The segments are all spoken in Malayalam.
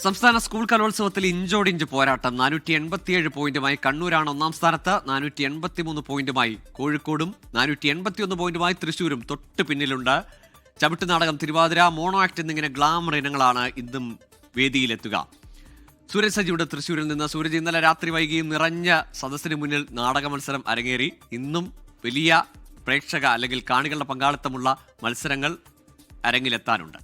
സംസ്ഥാന സ്കൂൾ കലോത്സവത്തിൽ ഇഞ്ചോടിഞ്ച് പോരാട്ടം 487 പോയിന്റുമായി കണ്ണൂരാണ് ഒന്നാം സ്ഥാനത്ത്. 483 പോയിന്റുമായി കോഴിക്കോടും 481 പോയിന്റുമായി തൃശ്ശൂരും തൊട്ട് പിന്നിലുണ്ട്. ചവിട്ടുനാടകം, തിരുവാതിര, മോണോ ആക്ട് എന്നിങ്ങനെ ഗ്ലാമർ ഇനങ്ങളാണ് ഇന്നും വേദിയിലെത്തുക. സൂരജ് സജിയുടെ തൃശ്ശൂരിൽ നിന്ന്. സൂരജ്, ഇന്നലെ രാത്രി വൈകിയും നിറഞ്ഞ സദസ്സിന് മുന്നിൽ നാടക മത്സരം അരങ്ങേറി. ഇന്നും വലിയ പ്രേക്ഷക അല്ലെങ്കിൽ കാണികളുടെ പങ്കാളിത്തമുള്ള മത്സരങ്ങൾ അരങ്ങിലെത്താനുണ്ട്.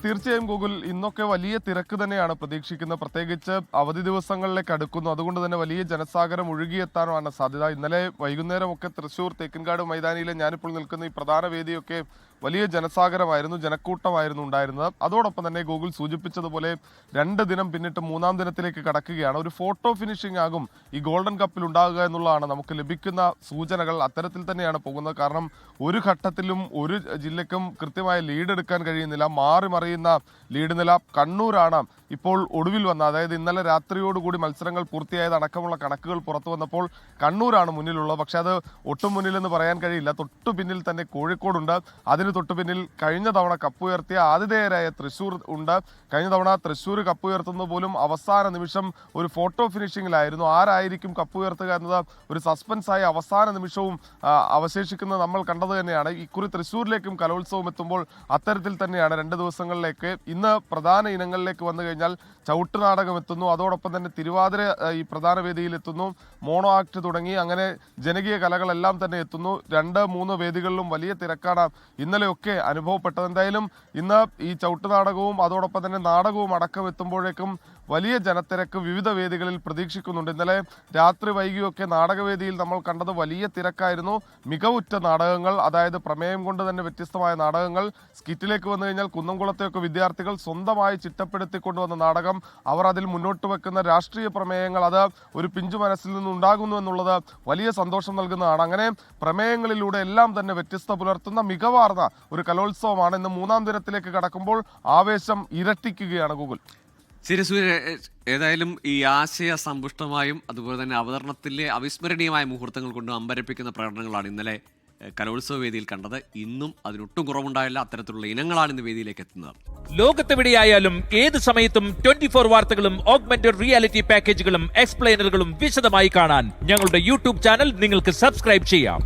തീർച്ചയായും ഗൂഗിൾ, ഇന്നൊക്കെ വലിയ തിരക്ക് തന്നെയാണ് പ്രതീക്ഷിക്കുന്നത്. പ്രത്യേകിച്ച് അവധി ദിവസങ്ങളിലേക്ക് അടുക്കുന്നു. അതുകൊണ്ട് തന്നെ വലിയ ജനസാഗരം ഒഴുകിയെത്താനാണ് സാധ്യത. ഇന്നലെ വൈകുന്നേരമൊക്കെ തൃശ്ശൂർ തേക്കിൻകാട് മൈതാനിയിലെ ഞാനിപ്പോൾ നിൽക്കുന്ന ഈ പ്രധാന വേദിയൊക്കെ വലിയ ജനസാഗരമായിരുന്നു, ജനക്കൂട്ടമായിരുന്നു ഉണ്ടായിരുന്നത്. അതോടൊപ്പം തന്നെ ഗൂഗിൾ സൂചിപ്പിച്ചതുപോലെ 2 ദിനം പിന്നിട്ട് 3-ാം ദിനത്തിലേക്ക് കടക്കുകയാണ്. ഒരു ഫോട്ടോ ഫിനിഷിംഗ് ആകും ഈ ഗോൾഡൻ കപ്പിൽ ഉണ്ടാകുക എന്നുള്ളതാണ് നമുക്ക് ലഭിക്കുന്ന സൂചനകൾ. അത്തരത്തിൽ തന്നെയാണ് പോകുന്നത്. കാരണം ഒരു ഘട്ടത്തിലും ഒരു ജില്ലയ്ക്കും കൃത്യമായ ലീഡ് എടുക്കാൻ കഴിയുന്നില്ല. മാറി മറിയുന്ന ലീഡ് നില. കണ്ണൂരാണ് ഇപ്പോൾ ഒടുവിൽ വന്ന, അതായത് ഇന്നലെ രാത്രിയോടുകൂടി മത്സരങ്ങൾ പൂർത്തിയായത് അടക്കമുള്ള കണക്കുകൾ പുറത്തു വന്നപ്പോൾ കണ്ണൂരാണ് മുന്നിലുള്ളത്. പക്ഷെ അത് ഒട്ടും മുന്നിലെന്ന് പറയാൻ കഴിയില്ല. തൊട്ടു പിന്നിൽ തന്നെ കോഴിക്കോടുണ്ട്. അതിന് തൊട്ടു പിന്നിൽ കഴിഞ്ഞ തവണ കപ്പുയർത്തിയ ആതിഥേയരായ തൃശ്ശൂർ ഉണ്ട്. കഴിഞ്ഞ തവണ തൃശ്ശൂർ കപ്പുയർത്തുന്നത് പോലും അവസാന നിമിഷം ഒരു ഫോട്ടോ ഫിനിഷിംഗിലായിരുന്നു. ആരായിരിക്കും കപ്പുയർത്തുക എന്നത് ഒരു സസ്പെൻസായി അവസാന നിമിഷവും അവശേഷിക്കുന്നത് നമ്മൾ കണ്ടത് തന്നെയാണ്. ഇക്കുറി തൃശ്ശൂരിലേക്കും കലോത്സവം എത്തുമ്പോൾ അത്തരത്തിൽ തന്നെയാണ്. 2 ദിവസങ്ങളിലേക്ക് ഇന്ന് പ്രധാന ഇനങ്ങളിലേക്ക് വന്നു കഴിഞ്ഞാൽ ചവിട്ടുനാടകം എത്തുന്നു. അതോടൊപ്പം തന്നെ തിരുവാതിര ഈ പ്രധാന വേദിയിൽ എത്തുന്നു. മോണോ ആക്ട് തുടങ്ങി അങ്ങനെ ജനകീയ കലകളെല്ലാം തന്നെ എത്തുന്നു. 2-3 വേദികളിലും വലിയ തിരക്കാണ് ഇന്നലെയൊക്കെ അനുഭവപ്പെട്ടത്. എന്തായാലും ഇന്ന് ഈ ചവിട്ടുനാടകവും അതോടൊപ്പം തന്നെ നാടകവും അടക്കം എത്തുമ്പോഴേക്കും വലിയ ജനത്തിരക്ക് വിവിധ വേദികളിൽ പ്രതീക്ഷിക്കുന്നുണ്ട്. ഇന്നലെ രാത്രി വൈകിയൊക്കെ നാടകവേദിയിൽ നമ്മൾ കണ്ടത് വലിയ തിരക്കായിരുന്നു. മികവുറ്റ നാടകങ്ങൾ, അതായത് പ്രമേയം കൊണ്ട് തന്നെ വ്യത്യസ്തമായ നാടകങ്ങൾ. സ്കിറ്റിലേക്ക് വന്നു കഴിഞ്ഞാൽ കുന്നംകുളത്തെയൊക്കെ വിദ്യാർത്ഥികൾ സ്വന്തമായി ചിട്ടപ്പെടുത്തിക്കൊണ്ടുവന്ന നാടകം, അവർ അതിൽ മുന്നോട്ട് വെക്കുന്ന രാഷ്ട്രീയ പ്രമേയങ്ങൾ, അത് ഒരു പിഞ്ചു മനസ്സിൽ നിന്നുണ്ടാകുന്നു എന്നുള്ളത് വലിയ സന്തോഷം നൽകുന്നതാണ്. അങ്ങനെ പ്രമേയങ്ങളിലൂടെ എല്ലാം തന്നെ വ്യത്യസ്ത പുലർത്തുന്ന മികവാർന്ന ഒരു കലോത്സവമാണ്. ഇന്ന് 3-ാം ദിനത്തിലേക്ക് കടക്കുമ്പോൾ ആവേശം ഇരട്ടിക്കുകയാണ് ഗൂഗിൾ. ശരി സൂര്യ, ഏതായാലും ഈ ആശയ സമ്പുഷ്ടമായും അതുപോലെ തന്നെ അവതരണത്തിലെ അവിസ്മരണീയമായ മുഹൂർത്തങ്ങൾ കൊണ്ടും അമ്പരപ്പിക്കുന്ന പ്രകടനങ്ങളാണ് ഇന്നലെ കലോത്സവ വേദിയിൽ കണ്ടത്. ഇന്നും അതിനൊട്ടും കുറവുണ്ടായില്ല. അത്തരത്തിലുള്ള ഇനങ്ങളാണ് ഇന്ന് വേദിയിലേക്ക് എത്തുന്നത്. ലോകത്തെവിടെയായാലും ഏത് സമയത്തും 24 വാർത്തകളും ഓഗ്മെന്റഡ് റിയാലിറ്റി പാക്കേജുകളും എക്സ്പ്ലെയിനറുകളും വിശദമായി കാണാൻ ഞങ്ങളുടെ യൂട്യൂബ് ചാനൽ നിങ്ങൾക്ക് സബ്സ്ക്രൈബ് ചെയ്യാം.